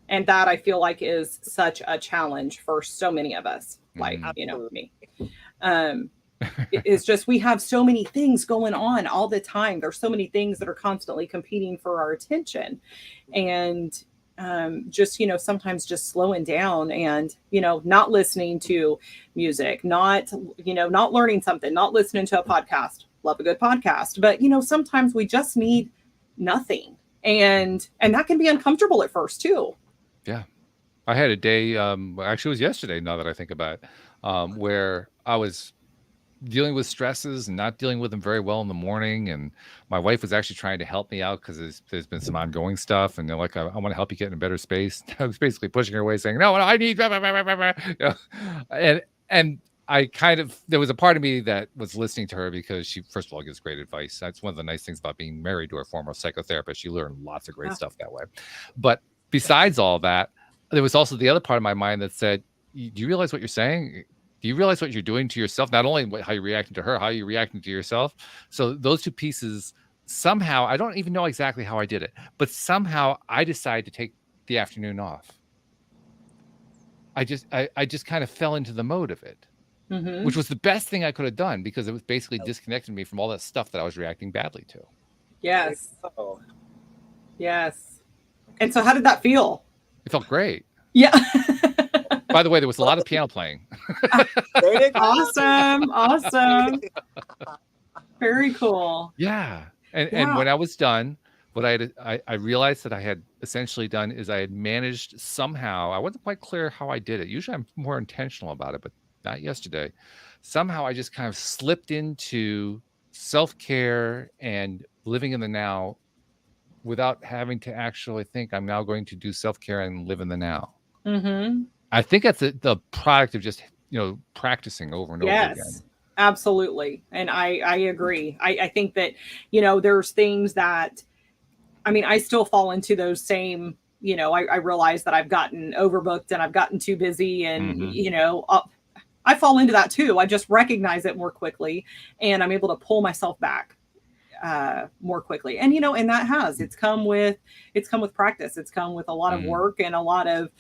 And that, I feel like, is such a challenge for so many of us, like, you know, me. It's just, we have so many things going on all the time. There's so many things that are constantly competing for our attention. And just, you know, sometimes just slowing down and, you know, not listening to music, not learning something, not listening to a podcast. Love a good podcast. But, you know, sometimes we just need nothing. And that can be uncomfortable at first too. Yeah. I had a day, actually it was yesterday, now that I think about it, where I was dealing with stresses and not dealing with them very well in the morning. And my wife was actually trying to help me out, because there's been some ongoing stuff. And they're like, I want to help you get in a better space. I was basically pushing her away, saying, no, I need, blah, blah, blah, blah, blah. You know? And I kind of, there was a part of me that was listening to her, because she, first of all, gives great advice. That's one of the nice things about being married to a former psychotherapist. You learn lots of great stuff that way. But besides all that, there was also the other part of my mind that said, do you realize what you're saying? Do you realize what you're doing to yourself? Not only how you're reacting to her, how you're reacting to yourself. So those two pieces, somehow, I don't even know exactly how I did it, but somehow I decided to take the afternoon off. I just kind of fell into the mode of it, which was the best thing I could have done, because it was basically disconnecting me from all that stuff that I was reacting badly to. Yes. Yes. And so how did that feel? It felt great. Yeah. By the way, there was a lot of piano playing. Awesome. Very cool. Yeah. And when I was done, what I realized that I had essentially done is I had managed somehow, I wasn't quite clear how I did it. Usually I'm more intentional about it, but not yesterday. Somehow I just kind of slipped into self-care and living in the now, without having to actually think I'm now going to do self-care and live in the now. I think that's the product of just, you know, practicing over and over again. Yes, absolutely. And I agree. I think that, you know, there's things that, I mean, I still fall into those same, you know, I realize that I've gotten overbooked and I've gotten too busy, and, you know, I fall into that too. I just recognize it more quickly, and I'm able to pull myself back more quickly. And, you know, and it's come with practice. It's come with a lot of work and a lot of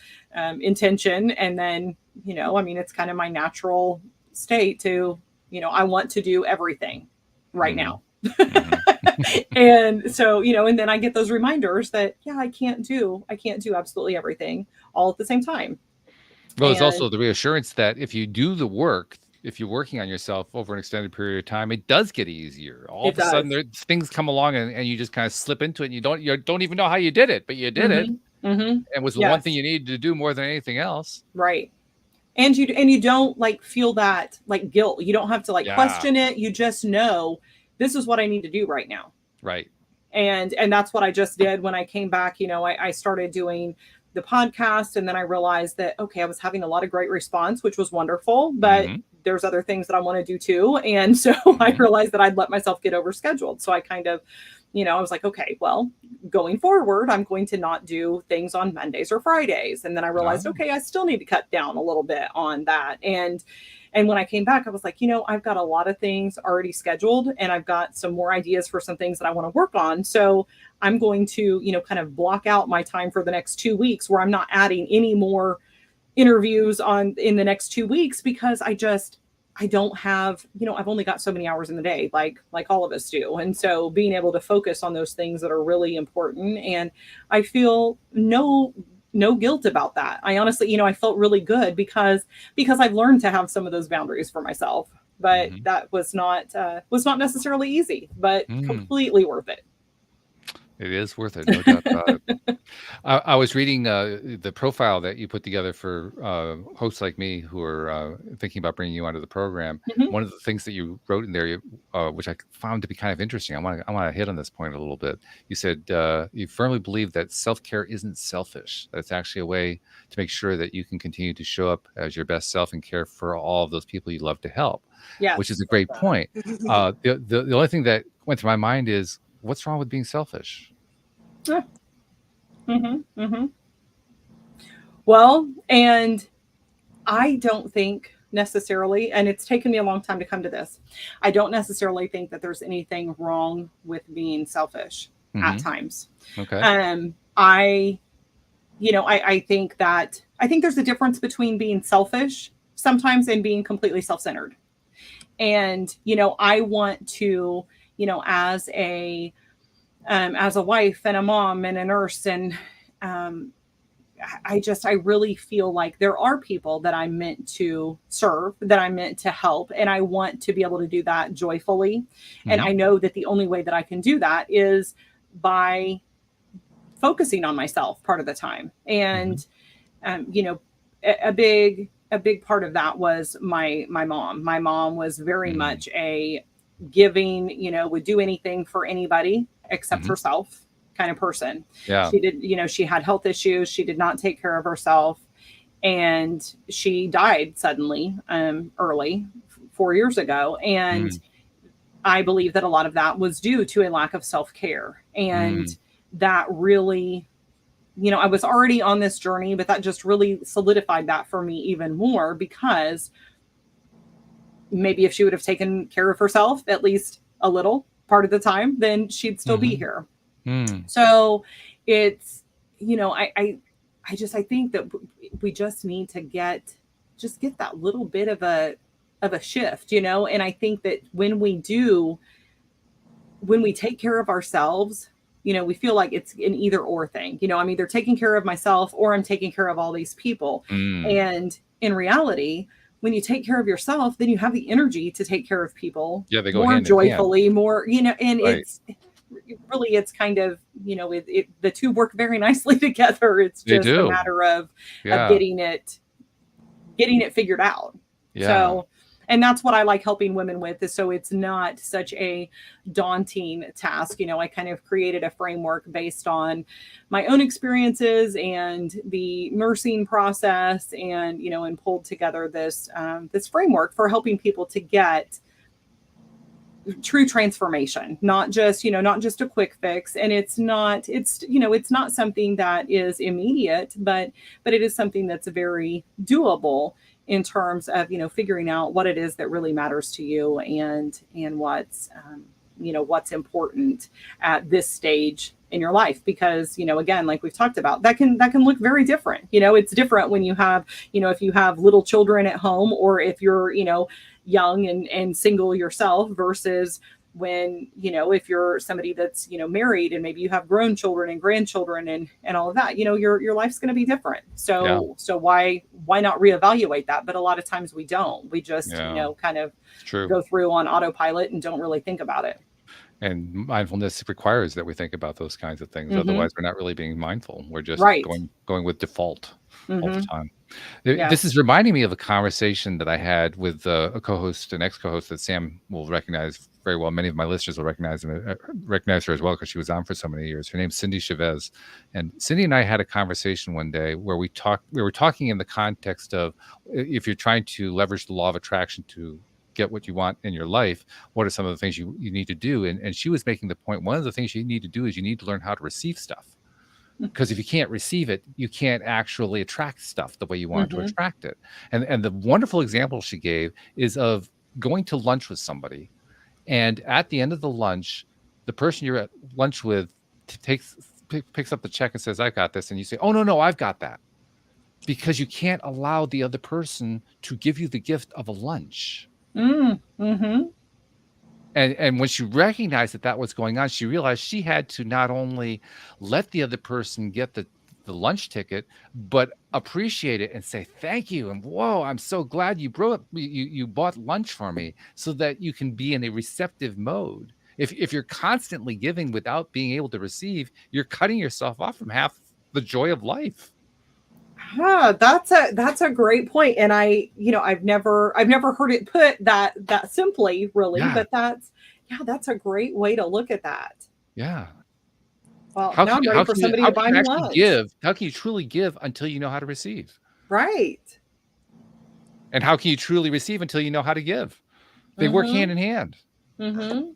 intention. And then, you know, I mean, it's kind of my natural state to, you know, I want to do everything right now. And so, you know, and then I get those reminders that, I can't do absolutely everything all at the same time. Well, there's also the reassurance that if you do the work, if you're working on yourself over an extended period of time, it does get easier. All of a sudden, things come along, and you just kind of slip into it. And you don't even know how you did it, but you did it, and it was the one thing you needed to do more than anything else. Right. And you don't like feel that like guilt. You don't have to like question it. You just know this is what I need to do right now. Right. And that's what I just did when I came back. You know, I started doing the podcast, and then I realized that, okay, I was having a lot of great response, which was wonderful, but there's other things that I want to do too. And so I realized that I'd let myself get overscheduled. So I kind of, I was like, okay, well, going forward, I'm going to not do things on Mondays or Fridays. And then I realized, okay, I still need to cut down a little bit on that. And when I came back, I was like, I've got a lot of things already scheduled, and I've got some more ideas for some things that I want to work on. So I'm going to, kind of block out my time for the next 2 weeks where I'm not adding any more interviews in the next 2 weeks, because I don't have, I've only got so many hours in the day, like all of us do. And so being able to focus on those things that are really important. And I feel no guilt about that. I honestly, I felt really good because I've learned to have some of those boundaries for myself, but that was not necessarily easy, but completely worth it. It is worth it, no doubt about it. I was reading the profile that you put together for hosts like me who are thinking about bringing you onto the program. One of the things that you wrote in there, which I found to be kind of interesting, I want to hit on this point a little bit. You said you firmly believe that self-care isn't selfish. That it's actually a way to make sure that you can continue to show up as your best self and care for all of those people you love to help. Yes. Which is a great point. The only thing that went through my mind is, what's wrong with being selfish? Well, and I don't think necessarily, and it's taken me a long time to come to this, I don't necessarily think that there's anything wrong with being selfish at times. Okay. I think there's a difference between being selfish sometimes and being completely self-centered. And, I want to, as a wife and a mom and a nurse, and I really feel like there are people that I'm meant to serve, that I'm meant to help, and I want to be able to do that joyfully. And I know that the only way that I can do that is by focusing on myself part of the time. And a big part of that was my mom. My mom was very much a giving, would do anything for anybody except herself kind of person. Yeah. She did, she had health issues. She did not take care of herself, and she died suddenly, early 4 years ago. And I believe that a lot of that was due to a lack of self-care. And that really, I was already on this journey, but that just really solidified that for me even more, because maybe if she would have taken care of herself at least a little part of the time, then she'd still be here. So it's, I think that we just need to get that little bit of a shift, and I think that when we take care of ourselves, we feel like it's an either or thing. I'm either taking care of myself or I'm taking care of all these people. And in reality, when you take care of yourself, then you have the energy to take care of people they go more joyfully, more, and right. It's kind of, the two work very nicely together. It's just a matter of getting it figured out. So, and that's what I like helping women with, is so it's not such a daunting task. I kind of created a framework based on my own experiences and the nursing process, and, and pulled together this framework for helping people to get true transformation, not just a quick fix. And it's not something that is immediate, but it is something that's very doable in terms of, figuring out what it is that really matters to you, and what's important at this stage in your life. Because, again, like we've talked about, that can look very different. It's different when you have, if you have little children at home, or if you're, young and single yourself, versus when, if you're somebody that's, married and maybe you have grown children and grandchildren and all of that, your life's going to be different. So why not reevaluate that? But a lot of times we don't. We just, kind of go through on autopilot and don't really think about it. And mindfulness requires that we think about those kinds of things. Otherwise, we're not really being mindful. We're just going with default all the time. This is reminding me of a conversation that I had with a co-host, an ex-co-host that Sam will recognize very well. Many of my listeners will recognize her as well because she was on for so many years. Her name's Cindy Chavez, and Cindy and I had a conversation one day where we were talking in the context of if you're trying to leverage the law of attraction to get what you want in your life, what are some of the things you need to do? And she was making the point, one of the things you need to do is you need to learn how to receive stuff. Because if you can't receive it, you can't actually attract stuff the way you want to attract it. And the wonderful example she gave is of going to lunch with somebody. And at the end of the lunch, the person you're at lunch with picks up the check and says, "I got this." And you say, "Oh, no, I've got that." Because you can't allow the other person to give you the gift of a lunch. Mm-hmm. And when she recognized that was going on, she realized she had to not only let the other person get the lunch ticket, but appreciate it and say thank you. And whoa, I'm so glad you bought lunch for me, so that you can be in a receptive mode. If you're constantly giving without being able to receive, you're cutting yourself off from half the joy of life. That's a great point. And I've never heard it put that simply, really, but that's a great way to look at that. Yeah. Well, now I'm ready for somebody to buy me lunch. How can you truly give until you know how to receive? Right. And how can you truly receive until you know how to give? They work hand in hand. Mm-hmm.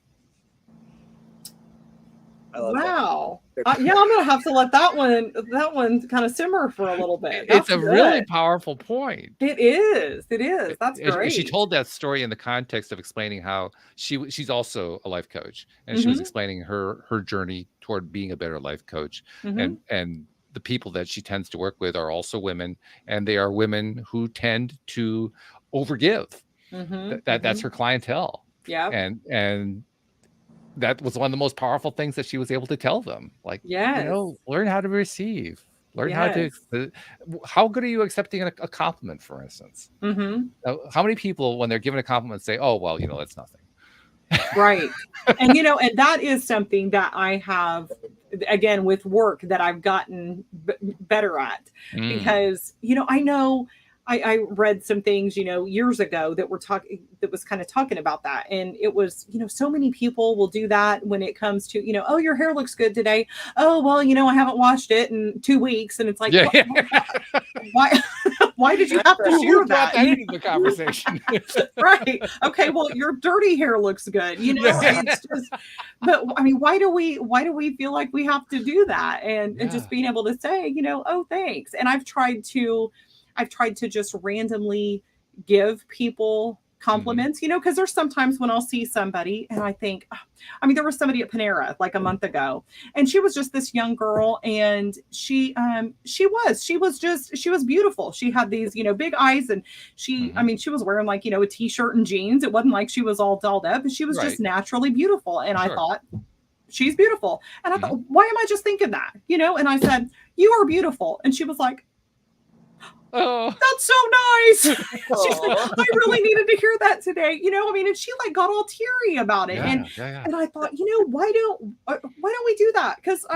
Wow. I'm gonna have to let that one kind of simmer for a little bit. It's a really powerful point. It is. That's great. She told that story in the context of explaining how she's also a life coach, and she was explaining her journey toward being a better life coach. And the people that she tends to work with are also women, and they are women who tend to overgive. That's her clientele. Yeah. And that was one of the most powerful things that she was able to tell them. Like, learn how to receive. Learn how to. How good are you accepting a compliment, for instance? How many people, when they're given a compliment, say, "Oh, well, that's nothing." Right. And and that is something that I have, again, with work, that I've gotten better at, because I know. I read some things, years ago that was kind of talking about that. And it was, so many people will do that when it comes to, "Oh, your hair looks good today. Oh, well, I haven't washed it in 2 weeks." And it's like, why did you have to share that? Into the conversation. Right. Okay. Well, your dirty hair looks good. It's just, but I mean, why do we feel like we have to do that? And just being able to say, "Oh, thanks." And I've tried to just randomly give people compliments, because there's sometimes when I'll see somebody and I think, there was somebody at Panera like a month ago, and she was just this young girl, and she was beautiful. She had these, big eyes, and she was wearing like, a t-shirt and jeans. It wasn't like she was all dolled up, and she was just naturally beautiful. And I thought, she's beautiful. And I thought, why am I just thinking that? And I said, "You are beautiful." And she was like, "Oh, that's so nice." She's like, "I really needed to hear that today." And she like got all teary about it. And I thought, why don't we do that? Because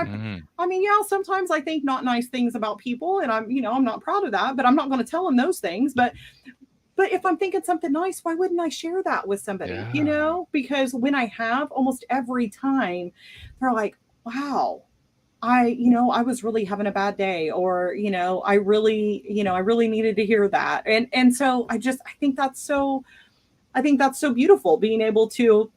sometimes I think not nice things about people, and I'm not proud of that, but I'm not going to tell them those things. But if I'm thinking something nice, why wouldn't I share that with somebody? Because when I have, almost every time, they're like, "Wow, I was really having a bad day," or, I really needed to hear that. And so I think that's so beautiful, being able to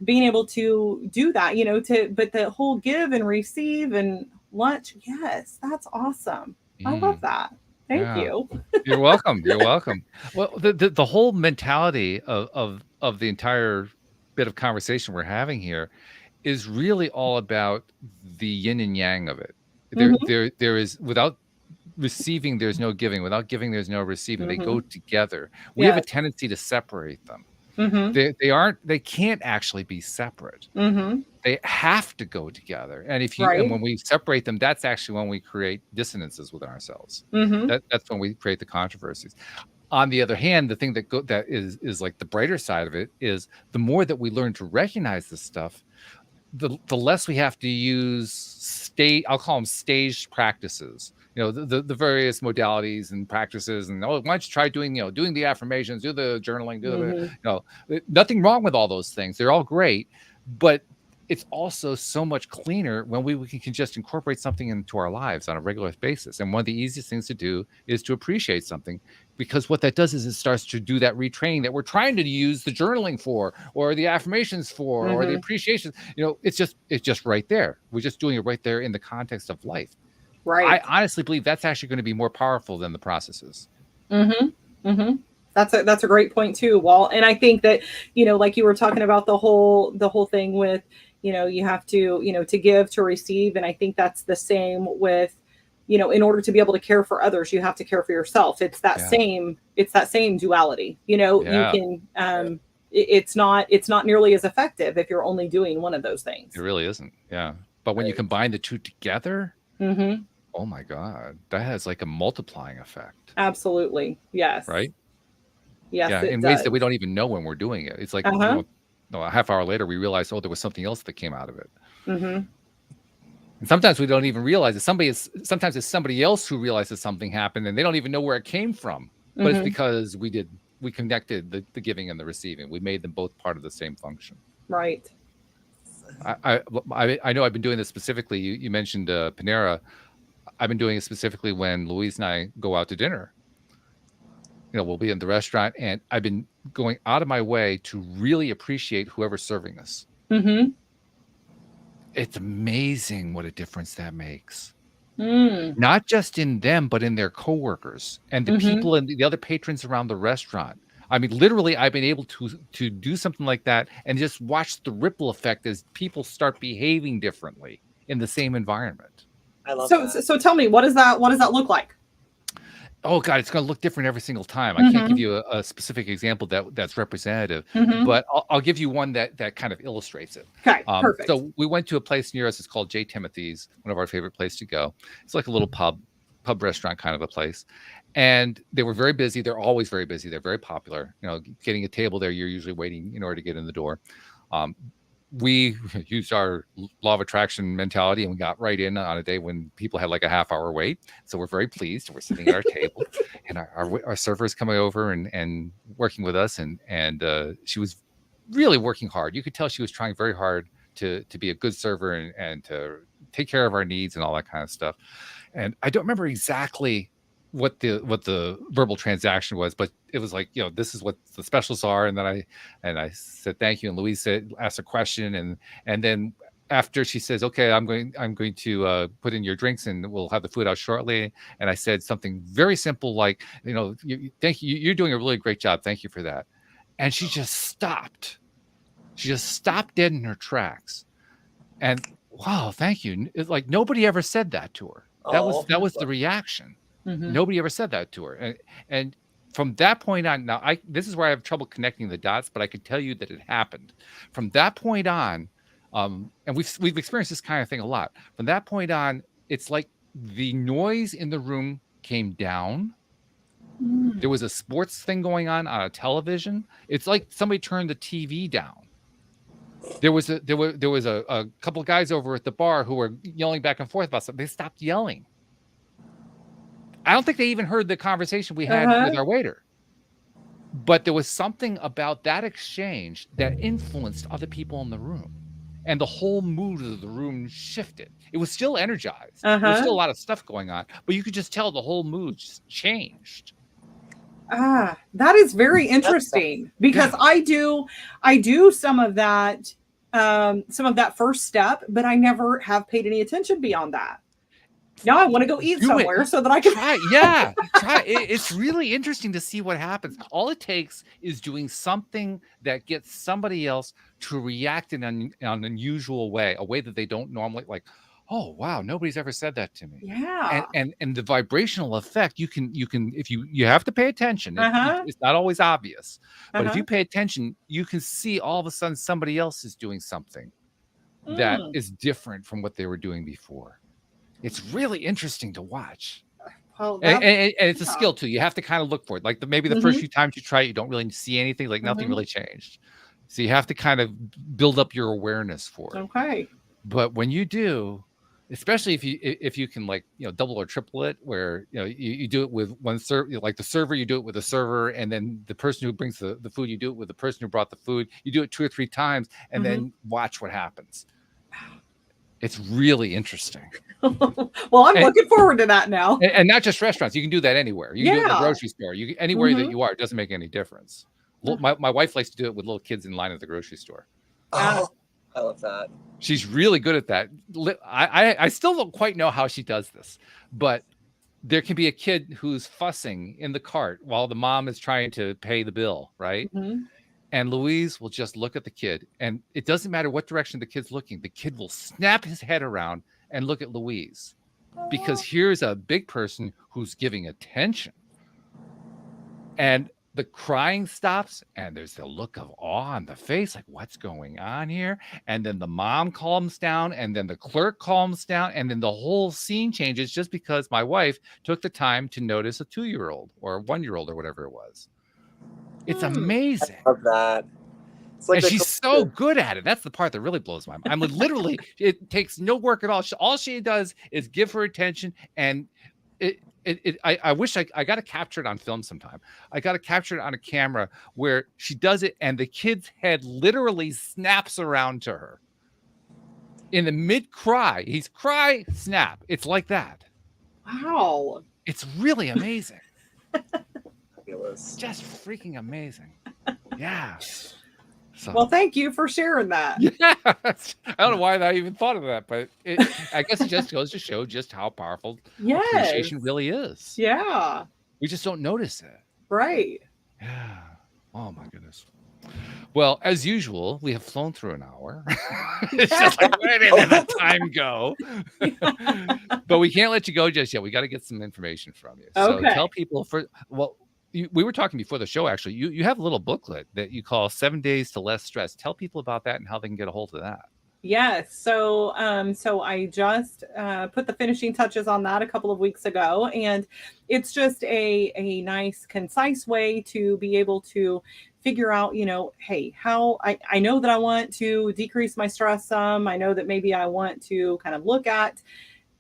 do that, but the whole give and receive and lunch. Yes, that's awesome. I love that. Thank you. You're welcome. You're welcome. Well, the whole mentality of the entire bit of conversation we're having here is really all about the yin and yang of it. There is, without receiving, there's no giving. Without giving, there's no receiving. They go together. We have a tendency to separate them. They can't actually be separate. They have to go together. And and when we separate them, that's actually when we create dissonances within ourselves. That's when we create the controversies. On the other hand, the thing that is like the brighter side of it is, the more that we learn to recognize this stuff, the less we have to use I'll call them staged practices. the various modalities and practices, and why don't you try doing doing the affirmations, do the journaling, do the nothing wrong with all those things. They're all great, but it's also so much cleaner when we can just incorporate something into our lives on a regular basis. And one of the easiest things to do is to appreciate something, because what that does is it starts to do that retraining that we're trying to use the journaling for, or the affirmations for, or the appreciation. It's just right there. We're just doing it right there in the context of life. Right. I honestly believe that's actually going to be more powerful than the processes. That's a great point too, Walt. And I think that, like you were talking about the whole thing with, you have to, to give, to receive. And I think that's the same with, in order to be able to care for others, you have to care for yourself. It's that same duality, you can, it's not nearly as effective if you're only doing one of those things. It really isn't. Yeah. But when you combine the two together, oh my God, that has like a multiplying effect. Absolutely. Yes. Right. Yes. Yeah. In ways that we don't even know when we're doing it. It's like, a half hour later, we realize, there was something else that came out of it. And sometimes we don't even realize it. Sometimes it's somebody else who realizes something happened and they don't even know where it came from. But it's because we connected the giving and the receiving. We made them both part of the same function. Right. I know I've been doing this specifically. You mentioned Panera. I've been doing it specifically when Louise and I go out to dinner. We'll be in the restaurant, and I've been going out of my way to really appreciate whoever's serving us. It's amazing what a difference that makes. Not just in them, but in their coworkers and the people and the other patrons around the restaurant. I mean, literally, I've been able to do something like that and just watch the ripple effect as people start behaving differently in the same environment. I love that. So tell me, what does that look like? Oh God, it's going to look different every single time. I can't give you a specific example that's representative, but I'll give you one that kind of illustrates it. Okay, perfect. So we went to a place near us. It's called J. Timothy's, one of our favorite places to go. It's like a little pub restaurant kind of a place. And they were very busy. They're always very busy. They're very popular. Getting a table there, you're usually waiting in order to get in the door. We used our law of attraction mentality and we got right in on a day when people had like a half hour wait. So we're very pleased. We're sitting at our table and our server is coming over and working with us. And she was really working hard. You could tell she was trying very hard to be a good server and to take care of our needs and all that kind of stuff. And I don't remember exactly what the verbal transaction was, but it was like, this is what the specials are. And then I said thank you, and Louise asked a question, and then after she says, okay, I'm going to put in your drinks and we'll have the food out shortly. And I said something very simple like, thank you, you're doing a really great job, thank you for that. And she just stopped. She just stopped dead in her tracks. And wow, thank you. It's like nobody ever said that to her. That was the reaction. Nobody ever said that to her. And from that point on, now this is where I have trouble connecting the dots, but I can tell you that it happened. From that point on, and we've experienced this kind of thing a lot. From that point on, it's like the noise in the room came down. There was a sports thing going on a television. It's like somebody turned the TV down. There was a couple of guys over at the bar who were yelling back and forth about something. They stopped yelling. I don't think they even heard the conversation we had with our waiter. But there was something about that exchange that influenced other people in the room. And the whole mood of the room shifted. It was still energized. There was still a lot of stuff going on. But you could just tell the whole mood just changed. That is very interesting because I do some of that first step, but I never have paid any attention beyond that. Now I want to go eat somewhere so that I can try. Yeah, try. It's really interesting to see what happens. All it takes is doing something that gets somebody else to react in an unusual way, a way that they don't normally like. Oh wow, nobody's ever said that to me. Yeah, and the vibrational effect you can if you have to pay attention. It's not always obvious, but if you pay attention, you can see all of a sudden somebody else is doing something that is different from what they were doing before. It's really interesting to watch. Well, and it's a skill too. You have to kind of look for it. Like maybe the first few times you try it, you don't really see anything. Like nothing really changed. So you have to kind of build up your awareness for it. Okay. But when you do, especially if you can, like, double or triple it, where you do it with one server, like the server, you do it with a server, and then the person who brings the food, you do it with the person who brought the food. You do it 2 or 3 times, and then watch what happens. It's really interesting. Well, I'm looking forward to that now. And not just restaurants. You can do that anywhere. You can do it in the grocery store. Anywhere that you are, it doesn't make any difference. My wife likes to do it with little kids in line at the grocery store. Oh, I love that. She's really good at that. I still don't quite know how she does this, but there can be a kid who's fussing in the cart while the mom is trying to pay the bill, right? And Louise will just look at the kid, and it doesn't matter what direction the kid's looking. The kid will snap his head around and look at Louise, because here's a big person who's giving attention. And the crying stops, and there's the look of awe on the face, like, what's going on here? And then the mom calms down, and then the clerk calms down, and then the whole scene changes just because my wife took the time to notice a 2-year-old or a 1-year-old or whatever it was. It's amazing. I love that. And she's so good at it. That's the part that really blows my mind. I mean, literally, it takes no work at all. All she does is give her attention, and I wish I got to capture it on film sometime. I got to capture it on a camera where she does it, and the kid's head literally snaps around to her in the mid-cry. He's cry, snap. It's like that. Wow. It's really amazing. Fabulous. Just freaking amazing. Yeah. So, well, thank you for sharing that. Yeah, I don't know why I even thought of that, but I guess it just goes to show just how powerful appreciation really is. Yeah. We just don't notice it. Right. Yeah. Oh, my goodness. Well, as usual, we have flown through an hour. It's just like, where did the time go? But we can't let you go just yet. We got to get some information from you. So tell people we were talking before the show, actually. You have a little booklet that you call 7 Days to Less Stress. Tell people about that and how they can get a hold of that. Yes. So I just put the finishing touches on that a couple of weeks ago, and it's just a nice, concise way to be able to figure out, hey, how I know that I want to decrease my stress some. I know that maybe I want to kind of look at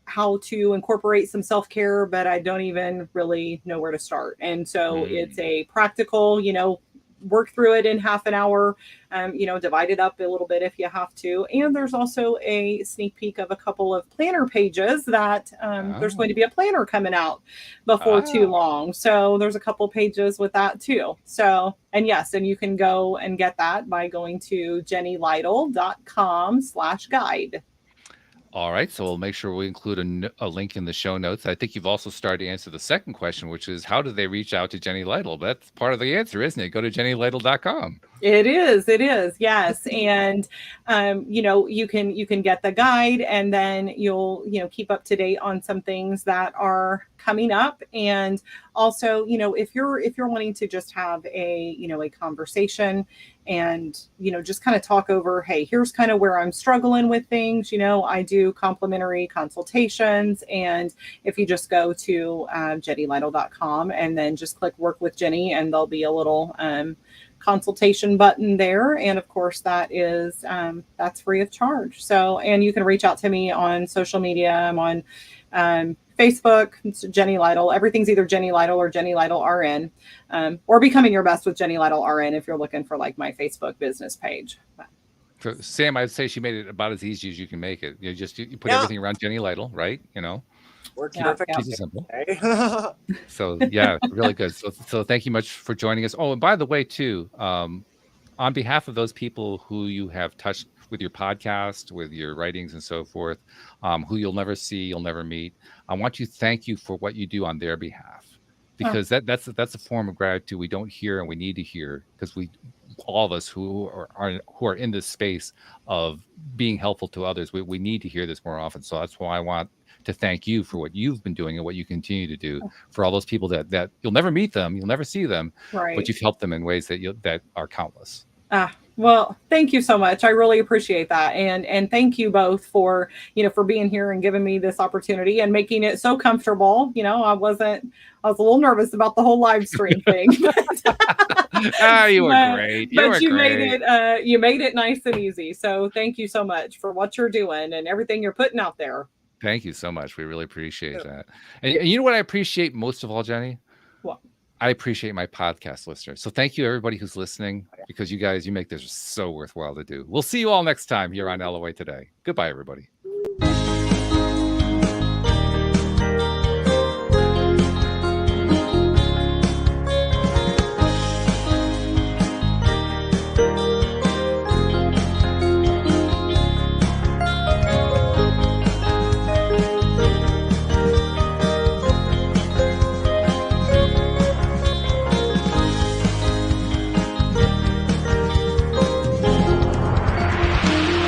how to incorporate some self-care, but I don't even really know where to start. And so it's a practical, work through it in half an hour, divide it up a little bit if you have to. And there's also a sneak peek of a couple of planner pages that there's going to be a planner coming out before too long. So there's a couple pages with that too. So, and yes, and you can go and get that by going to jennylytle.com/guide. All right, so we'll make sure we include a link in the show notes. I think you've also started to answer the second question, which is how do they reach out to Jenny Lytle? That's part of the answer, isn't it? Go to jennylytle.com. It is, yes. And you can get the guide, and then you'll keep up to date on some things that are coming up. And also, if you're wanting to just have a conversation and just kind of talk over, hey, here's kind of where I'm struggling with things. I do complimentary consultations, and if you just go to jennylytle.com and then just click work with Jenny, and there'll be a little consultation button there, and of course that is that's free of charge. So, and you can reach out to me on social media. I'm on Facebook. It's Jenny Lytle. Everything's either Jenny Lytle or Jenny Lytle RN, or Becoming Your Best with Jenny Lytle RN if you're looking for like my Facebook business page. So Sam, I'd say she made it about as easy as you can make it. You put everything around Jenny Lytle, right? Working perfect. Simple. So yeah, really good. So thank you much for joining us. Oh, and by the way, too, on behalf of those people who you have touched with your podcast, with your writings and so forth, who you'll never see, you'll never meet, I want to thank you for what you do on their behalf, because that's a form of gratitude we don't hear and we need to hear, because all of us who are in this space of being helpful to others, we need to hear this more often. So that's why I want to thank you for what you've been doing and what you continue to do for all those people that you'll never meet them, you'll never see them, but you've helped them in ways that are countless. Well, thank you so much. I really appreciate that. And thank you both for being here and giving me this opportunity and making it so comfortable. I was a little nervous about the whole live stream thing. You were great. You made it nice and easy. So thank you so much for what you're doing and everything you're putting out there. Thank you so much. We really appreciate that. And you know what I appreciate most of all, Jenny? What? I appreciate my podcast listeners. So thank you everybody who's listening, because you guys, you make this so worthwhile to do. We'll see you all next time here on LOA Today. Goodbye, everybody.